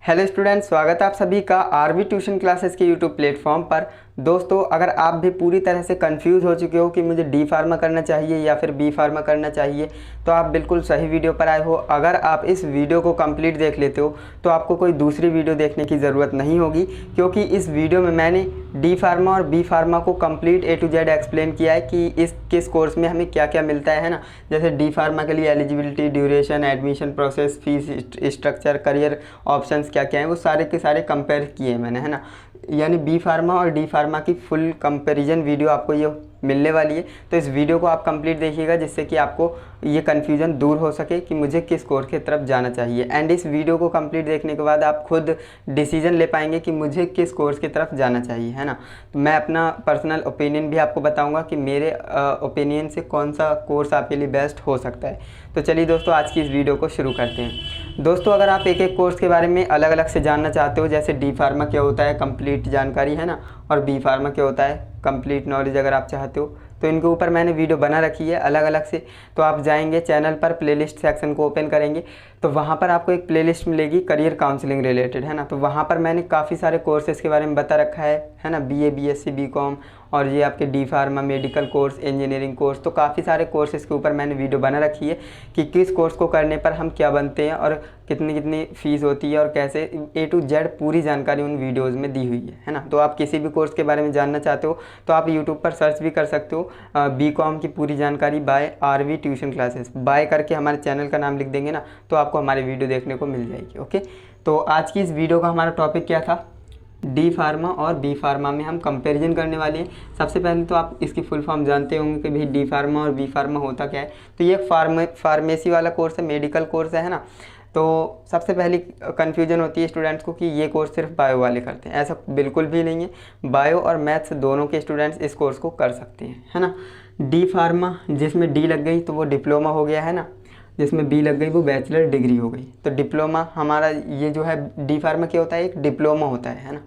Hello students, स्वागत है आप सभी का आरवी ट्यूशन क्लासेस के यूट्यूब प्लेटफॉर्म पर। दोस्तों, अगर आप भी पूरी तरह से कंफ्यूज हो चुके हो कि मुझे डी फार्मा करना चाहिए या फिर बी फार्मा करना चाहिए, तो आप बिल्कुल सही वीडियो पर आए हो। अगर आप इस वीडियो को कंप्लीट देख लेते हो तो आपको कोई दूसरी वीडियो देखने की ज़रूरत नहीं होगी, क्योंकि इस वीडियो में मैंने डी फार्मा और बी फार्मा को complete A to Z explain किया है कि इस किस कोर्स में हमें क्या क्या मिलता है ना। जैसे डी फार्मा के लिए eligibility, duration, admission process, fees structure, career options क्या क्या हैं, वो सारे के सारे कंपेयर किए हैं मैंने, है ना। यानी बी फार्मा और डी फार्मा की फुल कंपैरिजन वीडियो आपको ये मिलने वाली है। तो इस वीडियो को आप कंप्लीट देखिएगा, जिससे कि आपको ये कन्फ्यूज़न दूर हो सके कि मुझे किस कोर्स की तरफ जाना चाहिए। एंड इस वीडियो को कंप्लीट देखने के बाद आप खुद डिसीजन ले पाएंगे कि मुझे किस कोर्स की तरफ जाना चाहिए, है ना। तो मैं अपना पर्सनल ओपिनियन भी आपको बताऊंगा कि मेरे ओपिनियन से कौन सा कोर्स आपके लिए बेस्ट हो सकता है। तो चलिए दोस्तों, आज की इस वीडियो को शुरू करते हैं। दोस्तों, अगर आप एक एक कोर्स के बारे में अलग अलग से जानना चाहते हो, जैसे डी फार्मा क्या होता है कंप्लीट जानकारी, है ना, और बी फार्मा क्या होता है कंप्लीट नॉलेज, अगर आप चाहते हो तो इनके ऊपर मैंने वीडियो बना रखी है अलग अलग से। तो आप जाएंगे चैनल पर, प्लेलिस्ट सेक्शन को ओपन करेंगे तो वहाँ पर आपको एक प्लेलिस्ट मिलेगी करियर काउंसलिंग रिलेटेड, है ना। तो वहाँ पर मैंने काफ़ी सारे कोर्सेज़ के बारे में बता रखा है ना। BA, BSc, BCom और ये आपके D pharma, medical course, engineering course, तो काफ़ी सारे कोर्सेज़ के ऊपर मैंने वीडियो बना रखी है कि किस कोर्स को करने पर हम क्या बनते हैं और कितनी कितनी फ़ीस होती है और कैसे A to Z पूरी जानकारी उन वीडियोज़ में दी हुई है ना। तो आप किसी भी कोर्स के बारे में जानना चाहते हो तो आप यूट्यूब पर सर्च भी कर सकते हो, BCom की पूरी जानकारी बाय आरवी ट्यूशन क्लासेस, बाय करके हमारे चैनल का नाम लिख देंगे ना, तो आपको हमारी वीडियो देखने को मिल जाएगी। ओके, तो आज की इस वीडियो का हमारा टॉपिक क्या था, डी फार्मा और बी फार्मा में हम कंपैरिजन करने वाले हैं। सबसे पहले तो आप इसकी फुल फॉर्म जानते होंगे कि भाई डी फार्मा और बी फार्मा होता क्या है। तो ये फार्मेसी वाला कोर्स है, मेडिकल कोर्स है ना। तो सबसे पहली कन्फ्यूजन होती है स्टूडेंट्स को कि ये कोर्स सिर्फ बायो वाले करते हैं। ऐसा बिल्कुल भी नहीं है, बायो और मैथ्स दोनों के स्टूडेंट्स इस कोर्स को कर सकते हैं, है ना। डी फार्मा जिसमें डी लग गई तो वो डिप्लोमा हो गया, है ना। जिसमें बी लग गई वो बैचलर डिग्री हो गई। तो डिप्लोमा हमारा ये जो है डी फार्मा क्या होता है, एक डिप्लोमा होता है ना।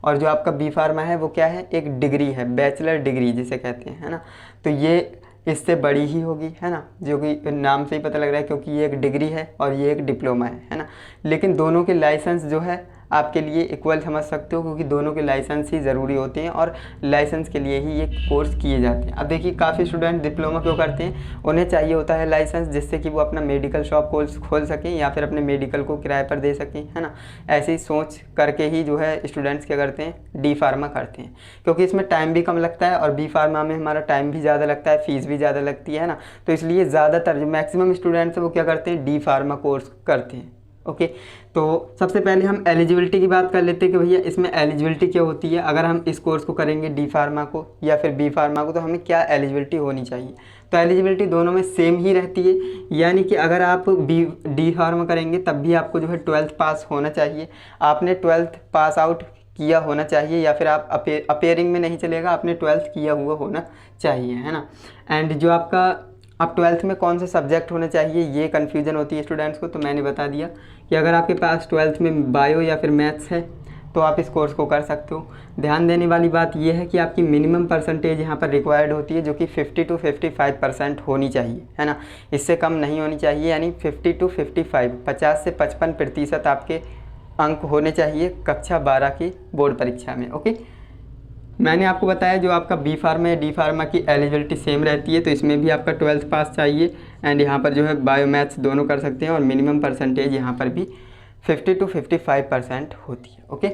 और जो आपका बी फार्मा है वो क्या है, एक डिग्री है, बैचलर डिग्री जिसे कहते हैं, है ना। तो ये इससे बड़ी ही होगी, है ना, जो कि नाम से ही पता लग रहा है, क्योंकि ये एक डिग्री है और ये एक डिप्लोमा है ना। लेकिन दोनों के लाइसेंस जो है आपके लिए इक्वल समझ सकते हो, क्योंकि दोनों के लाइसेंस ही ज़रूरी होते हैं और लाइसेंस के लिए ही ये कोर्स किए जाते हैं। अब देखिए, काफ़ी स्टूडेंट डिप्लोमा क्यों करते हैं, उन्हें चाहिए होता है लाइसेंस, जिससे कि वो अपना मेडिकल शॉप खोल सकें या फिर अपने मेडिकल को किराए पर दे सकें, है ना। ऐसे ही सोच करके ही जो है स्टूडेंट्स क्या करते हैं, डी फार्मा करते हैं, क्योंकि इसमें टाइम भी कम लगता है और बी फार्मा में हमारा टाइम भी ज़्यादा लगता है, फीस भी ज़्यादा लगती है ना। तो इसलिए ज़्यादातर जो मैक्सिमम स्टूडेंट्स हैं वो क्या करते हैं, डी फार्मा कोर्स करते हैं। ओके, तो सबसे पहले हम एलिजिबिलिटी की बात कर लेते हैं कि भैया इसमें एलिजिबिलिटी क्या होती है। अगर हम इस कोर्स को करेंगे डी फार्मा को या फिर बी फार्मा को, तो हमें क्या एलिजिबिलिटी होनी चाहिए। तो एलिजिबिलिटी दोनों में सेम ही रहती है, यानी कि अगर आप डी फार्मा करेंगे तब भी आपको जो है 12th पास होना चाहिए, आपने 12th पास आउट किया होना चाहिए, या फिर आप अपेयरिंग में नहीं चलेगा, आपने 12th किया हुआ होना चाहिए, है ना। एंड जो आपका अब 12th में कौन से सब्जेक्ट होने चाहिए, ये कन्फ्यूजन होती है स्टूडेंट्स को। तो मैंने बता दिया कि अगर आपके पास 12th में बायो या फिर मैथ्स है तो आप इस कोर्स को कर सकते हो। ध्यान देने वाली बात यह है कि आपकी मिनिमम परसेंटेज यहाँ पर रिक्वायर्ड होती है, जो कि 50 to 55% होनी चाहिए, है ना। इससे कम नहीं होनी चाहिए, यानी 50 to 55, 50 से 55% आपके अंक होने चाहिए कक्षा 12 की बोर्ड परीक्षा में। ओके, मैंने आपको बताया जो आपका बी फार्मा या डी फार्मा की एलिजिबिलिटी सेम रहती है, तो इसमें भी आपका 12th पास चाहिए। एंड यहाँ पर जो है बायो मैथ्स दोनों कर सकते हैं और मिनिमम परसेंटेज यहाँ पर भी 50 to 55% होती है। ओके,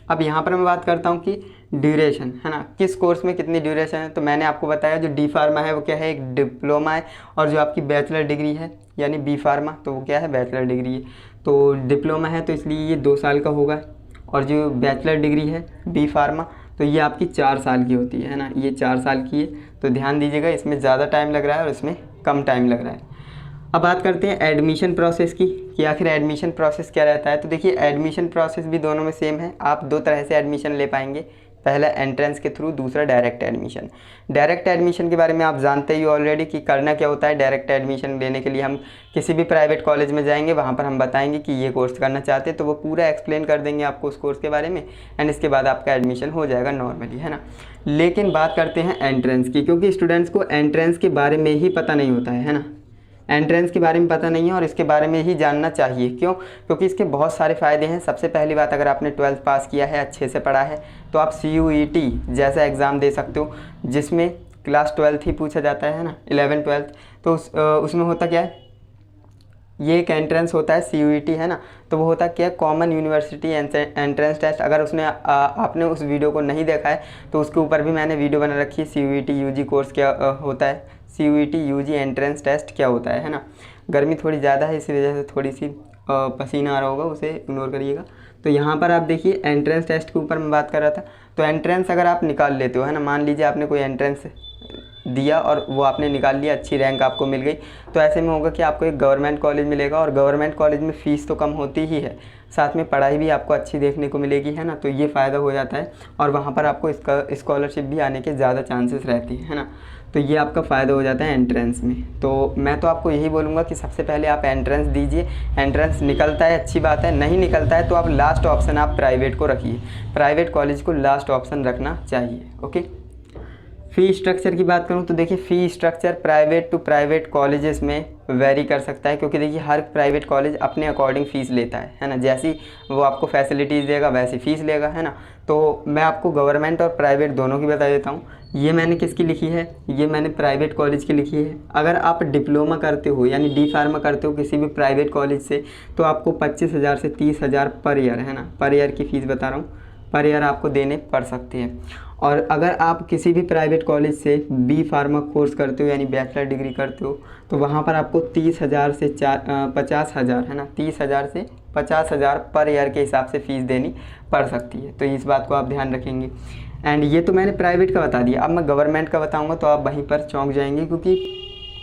अब यहाँ पर मैं बात करता हूँ कि ड्यूरेशन, है ना, किस कोर्स में कितनी ड्यूरेशन है। तो मैंने आपको बताया जो डी फार्मा है वो क्या है, एक डिप्लोमा है, और जो आपकी बैचलर डिग्री है यानी बी फार्मा, तो वो क्या है, बैचलर डिग्री है। तो डिप्लोमा है तो इसलिए ये 2 साल का होगा, और जो बैचलर डिग्री है बी फार्मा तो ये आपकी 4 साल की होती है ना। ये 4 साल की है, तो ध्यान दीजिएगा, इसमें ज़्यादा टाइम लग रहा है और इसमें कम टाइम लग रहा है। अब बात करते हैं एडमिशन प्रोसेस की कि आखिर एडमिशन प्रोसेस क्या रहता है। तो देखिए, एडमिशन प्रोसेस भी दोनों में सेम है। आप 2 तरह से एडमिशन ले पाएंगे, पहला एंट्रेंस के थ्रू, दूसरा डायरेक्ट एडमिशन। डायरेक्ट एडमिशन के बारे में आप जानते ही ऑलरेडी कि करना क्या होता है। डायरेक्ट एडमिशन लेने के लिए हम किसी भी प्राइवेट कॉलेज में जाएंगे, वहाँ पर हम बताएंगे कि ये कोर्स करना चाहते हैं, तो वो पूरा एक्सप्लेन कर देंगे आपको उस कोर्स के बारे में, एंड इसके बाद आपका एडमिशन हो जाएगा नॉर्मली, है ना। लेकिन बात करते हैं एंट्रेंस की, क्योंकि स्टूडेंट्स को एंट्रेंस के बारे में ही पता नहीं होता है ना। एंट्रेंस के बारे में पता नहीं है और इसके बारे में ही जानना चाहिए। क्यों? क्योंकि इसके बहुत सारे फ़ायदे हैं। सबसे पहली बात, अगर आपने 12th पास किया है, अच्छे से पढ़ा है, तो आप CUET जैसा एग्ज़ाम दे सकते हो जिसमें क्लास 12th ही पूछा जाता है ना, 11 12th। तो उसमें होता क्या है, ये एक एंट्रेंस होता है CUET, है ना। तो वो होता क्या है, कॉमन यूनिवर्सिटी एंट्रेंस टेस्ट। अगर उसने आपने उस वीडियो को नहीं देखा है तो उसके ऊपर भी मैंने वीडियो बना रखी है, CUET UG कोर्स क्या होता है, CUET UG एंट्रेंस टेस्ट क्या होता है ना। गर्मी थोड़ी ज़्यादा है, इसी वजह से थोड़ी सी पसीना आ रहा होगा, उसे इग्नोर करिएगा। तो यहाँ पर आप देखिए एंट्रेंस टेस्ट के ऊपर मैं बात कर रहा था। तो एंट्रेंस अगर आप निकाल लेते हो, है ना, मान लीजिए आपने कोई एंट्रेंस दिया और वो आपने निकाल लिया, अच्छी रैंक आपको मिल गई, तो ऐसे में होगा कि आपको एक गवर्नमेंट कॉलेज मिलेगा। और गवर्नमेंट कॉलेज में फ़ीस तो कम होती ही है, साथ में पढ़ाई भी आपको अच्छी देखने को मिलेगी, है ना। तो ये फ़ायदा हो जाता है और वहाँ पर आपको इसका स्कॉलरशिप भी आने के ज़्यादा चांसेस रहती है ना। तो ये आपका फ़ायदा हो जाता है एंट्रेंस में। तो मैं तो आपको यही बोलूँगा कि सबसे पहले आप एंट्रेंस दीजिए। एंट्रेंस निकलता है अच्छी बात है, नहीं निकलता है तो आप लास्ट ऑप्शन आप प्राइवेट को रखिए। प्राइवेट कॉलेज को लास्ट ऑप्शन रखना चाहिए। ओके। फ़ी स्ट्रक्चर की बात करूं तो देखिए fee structure private to private colleges में वेरी कर सकता है, क्योंकि देखिए हर प्राइवेट कॉलेज अपने अकॉर्डिंग फ़ीस लेता है ना। जैसी वो आपको फैसिलिटीज़ देगा वैसी फ़ीस लेगा, है ना। तो मैं आपको गवर्नमेंट और प्राइवेट दोनों की बता देता हूँ। ये मैंने किसकी लिखी है, ये मैंने प्राइवेट कॉलेज की लिखी है। अगर आप डिप्लोमा करते हो यानी डी फार्मा करते हो किसी भी प्राइवेट कॉलेज से, तो आपको 25,000 से 30,000 पर ईयर, है ना, पर ईयर की फ़ीस बता रहा हूँ, पर ईयर आपको देने पड़ सकते हैं। और अगर आप किसी भी प्राइवेट कॉलेज से बी फार्मा कोर्स करते हो यानी बैचलर डिग्री करते हो, तो वहाँ पर आपको 30,000 से 50,000, है ना, 30,000 से 50,000 पर ईयर के हिसाब से फ़ीस देनी पड़ सकती है। तो इस बात को आप ध्यान रखेंगे। एंड ये तो मैंने प्राइवेट का बता दिया। अब मैं गवर्नमेंट का बताऊँगा तो आप वहीं पर चौंक जाएंगे, क्योंकि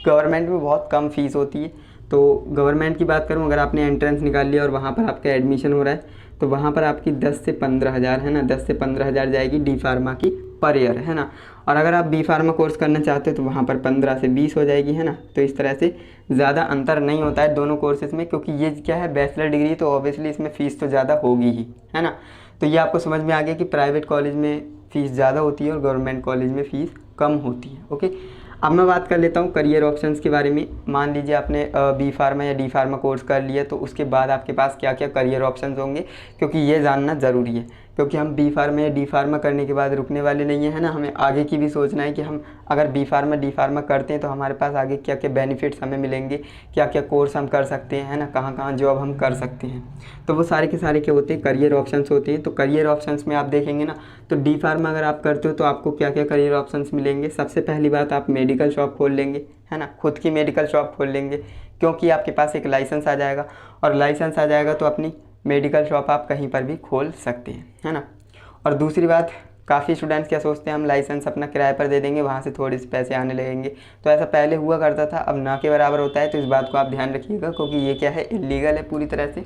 गवर्नमेंट में बहुत कम फ़ीस होती है। तो गवर्नमेंट की बात करूँ, अगर आपने एंट्रेंस निकाल लिया और वहाँ पर आपका एडमिशन हो रहा है, तो वहाँ पर आपकी 10 से 15,000, है ना, 10 से 15,000 जाएगी डी फार्मा की पर ईयर, है ना। और अगर आप बी फार्मा कोर्स करना चाहते हो तो वहाँ पर 15 से 20 हो जाएगी, है ना। तो इस तरह से ज़्यादा अंतर नहीं होता है दोनों कोर्सेज़ में, क्योंकि ये क्या है, बैचलर डिग्री, तो ऑब्वियसली इसमें फ़ीस तो ज़्यादा होगी ही, है ना। तो ये आपको समझ में आ गया कि प्राइवेट कॉलेज में फ़ीस ज़्यादा होती है और गवर्नमेंट कॉलेज में फ़ीस कम होती है। ओके। अब मैं बात कर लेता हूँ करियर ऑप्शंस के बारे में। मान लीजिए आपने बी फार्मा या डी फार्मा कोर्स कर लिया, तो उसके बाद आपके पास क्या क्या करियर ऑप्शंस होंगे, क्योंकि ये जानना ज़रूरी है। क्योंकि हम बी फार्मा या डी फार्मा करने के बाद रुकने वाले नहीं हैं, है ना। हमें आगे की भी सोचना है कि हम अगर बी फार्मा डी फार्मा करते हैं तो हमारे पास आगे क्या क्या बेनिफिट्स हमें मिलेंगे, क्या क्या कोर्स हम कर सकते हैं, है ना, कहाँ कहाँ जॉब हम कर सकते हैं। तो वो सारे के सारे क्या होते हैं, करियर ऑप्शंस होते हैं। तो करियर ऑप्शंस में आप देखेंगे ना, तो डी फार्मा अगर आप करते हो तो आपको क्या क्या करियर ऑप्शंस मिलेंगे। सबसे पहली बात, आप मेडिकल शॉप खोल लेंगे, है ना, खुद की मेडिकल शॉप खोल लेंगे, क्योंकि आपके पास एक लाइसेंस आ जाएगा। और लाइसेंस आ जाएगा तो अपनी मेडिकल शॉप आप कहीं पर भी खोल सकते हैं, है ना। और दूसरी बात, काफ़ी स्टूडेंट्स क्या सोचते हैं, हम लाइसेंस अपना किराए पर दे देंगे, वहाँ से थोड़े से पैसे आने लगेंगे। तो ऐसा पहले हुआ करता था, अब ना के बराबर होता है। तो इस बात को आप ध्यान रखिएगा, क्योंकि ये क्या है, इलीगल है पूरी तरह से।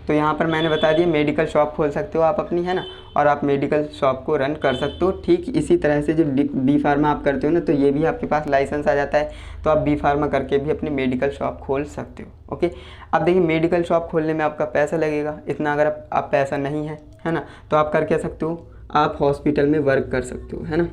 तो यहाँ पर मैंने बता दिया, मेडिकल शॉप खोल सकते हो आप अपनी, है ना, और आप मेडिकल शॉप को रन कर सकते हो। ठीक इसी तरह से जो बी फार्मा आप करते हो ना, तो ये भी आपके पास लाइसेंस आ जाता है, तो आप बी फार्मा करके भी अपनी मेडिकल शॉप खोल सकते हो। ओके। अब देखिए, मेडिकल शॉप खोलने में आपका पैसा लगेगा इतना। अगर आप पैसा नहीं है ना, तो आप कर क्या सकते हो, आप हॉस्पिटल में वर्क कर सकते हो, है ना।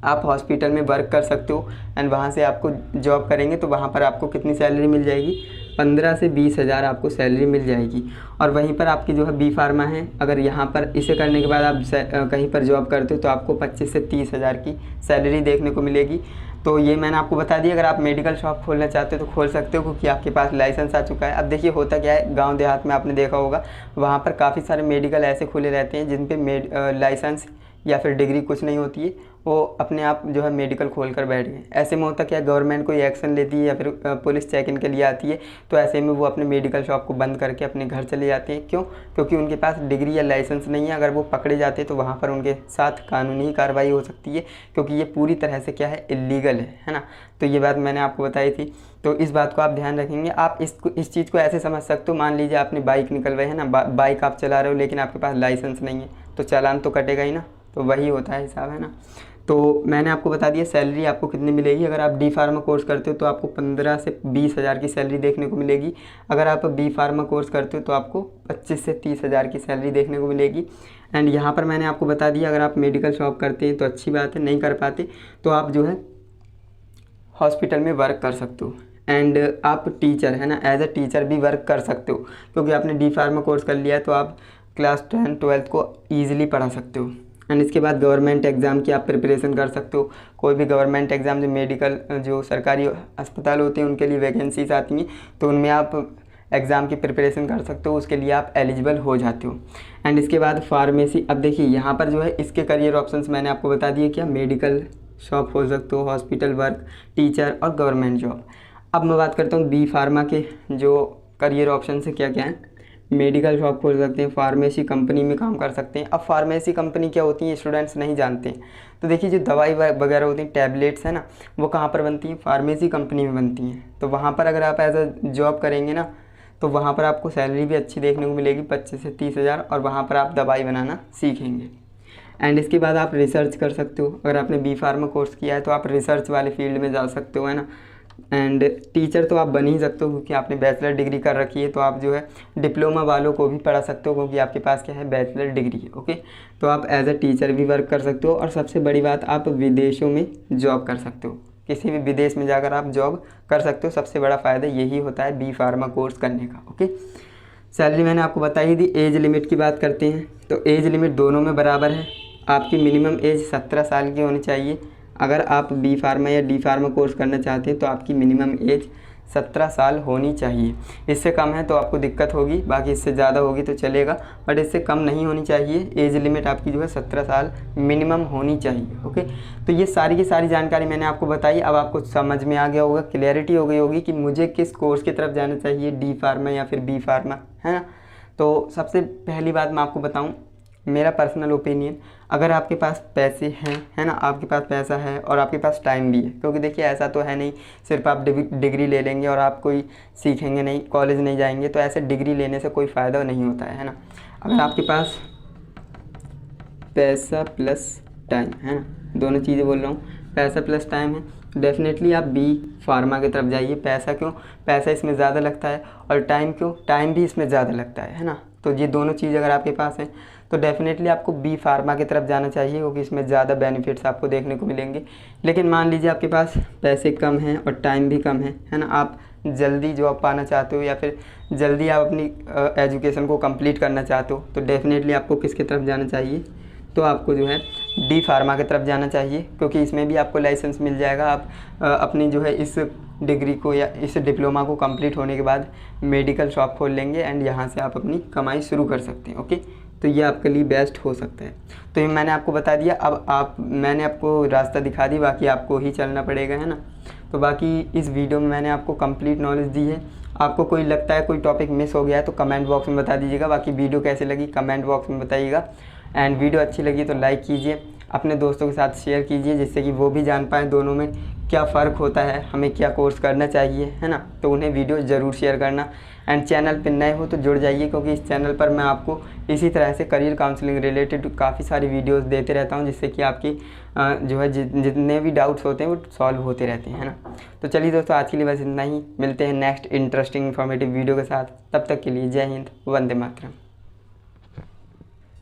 आप हॉस्पिटल में वर्क कर सकते हो एंड वहाँ से आपको जॉब करेंगे तो वहाँ पर आपको कितनी सैलरी मिल जाएगी, 15 से 20,000 आपको सैलरी मिल जाएगी। और वहीं पर आपकी जो है बी फार्मा है, अगर यहाँ पर इसे करने के बाद आप कहीं पर जॉब करते हो तो आपको 25 से 30,000 की सैलरी देखने को मिलेगी। तो ये मैंने आपको बता दिया। अगर आप मेडिकल शॉप खोलना चाहते हो तो खोल सकते हो, क्योंकि आपके पास लाइसेंस आ चुका है। अब देखिए होता क्या है, गांव देहात में आपने देखा होगा, वहाँ पर काफ़ी सारे मेडिकल ऐसे खुले रहते हैं जिन पे लाइसेंस या फिर डिग्री कुछ नहीं होती है, वो अपने आप जो है मेडिकल खोल कर बैठ गए। ऐसे में होता क्या है, गवर्नमेंट कोई एक्शन लेती है या फिर पुलिस चेक इन के लिए आती है, तो ऐसे में वो अपने मेडिकल शॉप को बंद करके अपने घर चले जाते हैं। क्यों? क्योंकि उनके पास डिग्री या लाइसेंस नहीं है। अगर वो पकड़े जाते तो वहाँ पर उनके साथ कानूनी कार्रवाई हो सकती है, क्योंकि ये पूरी तरह से क्या है, इलीगल है ना। तो ये बात मैंने आपको बताई थी, तो इस बात को आप ध्यान रखेंगे। आप इस चीज़ को ऐसे समझ सकते हो, मान लीजिए आपने बाइक निकलवाई है ना, बाइक आप चला रहे हो लेकिन आपके पास लाइसेंस नहीं है, तो चालान तो कटेगा ही ना। तो वही होता है हिसाब, है ना। तो मैंने आपको बता दिया सैलरी आपको कितनी मिलेगी। अगर आप डी फार्मा कोर्स करते हो तो आपको 15 से 20,000 की सैलरी देखने को मिलेगी। अगर आप बी फार्मा कोर्स करते हो तो आपको 25 से 30,000 की सैलरी देखने को मिलेगी। एंड यहाँ पर मैंने आपको बता दिया, अगर आप मेडिकल शॉप करते हैं तो अच्छी बात है, नहीं कर पाते तो आप जो है हॉस्पिटल में वर्क कर सकते हो। एंड आप टीचर है ना, एज अ टीचर भी वर्क कर सकते हो, क्योंकि आपने डी फार्मा कोर्स कर लिया है तो आप क्लास 10 12th को ईजिली पढ़ा सकते हो। एंड इसके बाद गवर्नमेंट एग्ज़ाम की आप प्रिपरेशन कर सकते हो। कोई भी गवर्नमेंट एग्ज़ाम जो मेडिकल जो सरकारी अस्पताल होते हैं उनके लिए वैकेंसीज आती हैं, तो उनमें आप एग्ज़ाम की प्रिपरेशन कर सकते हो, उसके लिए आप एलिजिबल हो जाते हो। एंड इसके बाद फार्मेसी, अब देखिए यहाँ पर जो है इसके करियर ऑप्शंस मैंने आपको बता दिए, क्या मेडिकल शॉप खोल सकते हो, हॉस्पिटल वर्क, टीचर और गवर्नमेंट जॉब। अब मैं बात करता हूँ बी फार्मा के जो करियर ऑप्शन है क्या क्या हैं। मेडिकल शॉप खोल सकते हैं, फार्मेसी कंपनी में काम कर सकते हैं। अब फार्मेसी कंपनी क्या होती है स्टूडेंट्स नहीं जानते हैं, तो देखिए जो दवाई वगैरह होती हैं, टैबलेट्स है ना, वो कहाँ पर बनती हैं, फार्मेसी कंपनी में बनती हैं। तो वहाँ पर अगर आप एज अ जॉब करेंगे ना, तो वहाँ पर आपको सैलरी भी अच्छी देखने को मिलेगी, 25 से 30 हज़ार, और वहाँ पर आप दवाई बनाना सीखेंगे। एंड इसके बाद आप रिसर्च कर सकते हो, अगर आपने बी फार्मा कोर्स किया है तो आप रिसर्च वाले फील्ड में जा सकते हो, है ना। एंड टीचर तो आप बन ही सकते हो क्योंकि आपने बैचलर डिग्री कर रखी है, तो आप जो है डिप्लोमा वालों को भी पढ़ा सकते हो क्योंकि आपके पास क्या है, बैचलर डिग्री है। ओके, तो आप एज अ टीचर भी वर्क कर सकते हो, और सबसे बड़ी बात आप विदेशों में जॉब कर सकते हो, किसी भी विदेश में जाकर आप जॉब कर सकते हो। सबसे बड़ा फ़ायदा यही होता है बी फार्मा कोर्स करने का। ओके, सैलरी मैंने आपको बता ही दी। एज लिमिट की बात करते हैं तो एज लिमिट दोनों में बराबर है। आपकी मिनिमम एज 17 साल की होनी चाहिए। अगर आप बी फार्मा या डी फार्मा कोर्स करना चाहते हैं तो आपकी मिनिमम एज 17 साल होनी चाहिए। इससे कम है तो आपको दिक्कत होगी, बाकी इससे ज़्यादा होगी तो चलेगा, बट इससे कम नहीं होनी चाहिए। एज लिमिट आपकी जो है 17 साल मिनिमम होनी चाहिए। ओके, तो ये सारी की सारी जानकारी मैंने आपको बताई। अब आपको समझ में आ गया होगा, क्लैरिटी हो गई होगी कि मुझे किस कोर्स की तरफ जाना चाहिए, डी फार्मा या फिर बी फार्मा, है ना। तो सबसे पहली बात मैं आपको बताऊँ, मेरा पर्सनल ओपिनियन, अगर आपके पास पैसे हैं, है ना, आपके पास पैसा है और आपके पास टाइम भी है, क्योंकि देखिए ऐसा तो है नहीं सिर्फ आप डिग्री ले लेंगे और आप कोई सीखेंगे नहीं, कॉलेज नहीं जाएंगे, तो ऐसे डिग्री लेने से कोई फ़ायदा नहीं होता है ना। अगर आपके पास पैसा प्लस टाइम है ना, दोनों चीज़ें बोल रहा हूँ, पैसा प्लस टाइम है, डेफिनेटली आप बी फार्मा की तरफ जाइए। पैसा क्यों, पैसा इसमें ज़्यादा लगता है, और टाइम क्यों, टाइम भी इसमें ज़्यादा लगता है ना। तो ये दोनों चीज़ अगर आपके पास है तो डेफिनेटली आपको बी फार्मा की तरफ जाना चाहिए, क्योंकि इसमें ज़्यादा बेनिफिट्स आपको देखने को मिलेंगे। लेकिन मान लीजिए आपके पास पैसे कम हैं और टाइम भी कम है ना, आप जल्दी जॉब पाना चाहते हो या फिर जल्दी आप अपनी एजुकेशन को कंप्लीट करना चाहते हो, तो डेफिनेटली आपको किसकी तरफ जाना चाहिए, तो आपको जो है डी फार्मा की तरफ जाना चाहिए, क्योंकि इसमें भी आपको लाइसेंस मिल जाएगा। आप अपनी जो है इस डिग्री को या इस डिप्लोमा को कंप्लीट होने के बाद मेडिकल शॉप खोल लेंगे एंड यहाँ से आप अपनी कमाई शुरू कर सकते हैं। ओके, तो ये आपके लिए बेस्ट हो सकता है। तो ये मैंने आपको बता दिया। अब मैंने आपको रास्ता दिखा दी, बाकी आपको ही चलना पड़ेगा, है ना। तो बाकी इस वीडियो में मैंने आपको कंप्लीट नॉलेज दी है। आपको कोई लगता है कोई टॉपिक मिस हो गया है तो कमेंट बॉक्स में बता दीजिएगा। बाकी वीडियो कैसी लगी कमेंट बॉक्स में बताइएगा। एंड वीडियो अच्छी लगी तो लाइक कीजिए, अपने दोस्तों के साथ शेयर कीजिए, जिससे कि वो भी जान पाएँ दोनों में क्या फ़र्क होता है, हमें क्या कोर्स करना चाहिए, है ना। तो उन्हें वीडियो ज़रूर शेयर करना। एंड चैनल पर नए हो तो जुड़ जाइए, क्योंकि इस चैनल पर मैं आपको इसी तरह से करियर काउंसलिंग रिलेटेड काफ़ी सारी वीडियोस देते रहता हूं, जिससे कि आपकी जो है जितने भी डाउट्स होते हैं वो सॉल्व होते रहते हैं, है ना। तो चलिए दोस्तों, आज के लिए बस इतना ही। मिलते हैं नेक्स्ट इंटरेस्टिंग इन्फॉर्मेटिव वीडियो के साथ। तब तक के लिए जय हिंद, वंदे मातरम।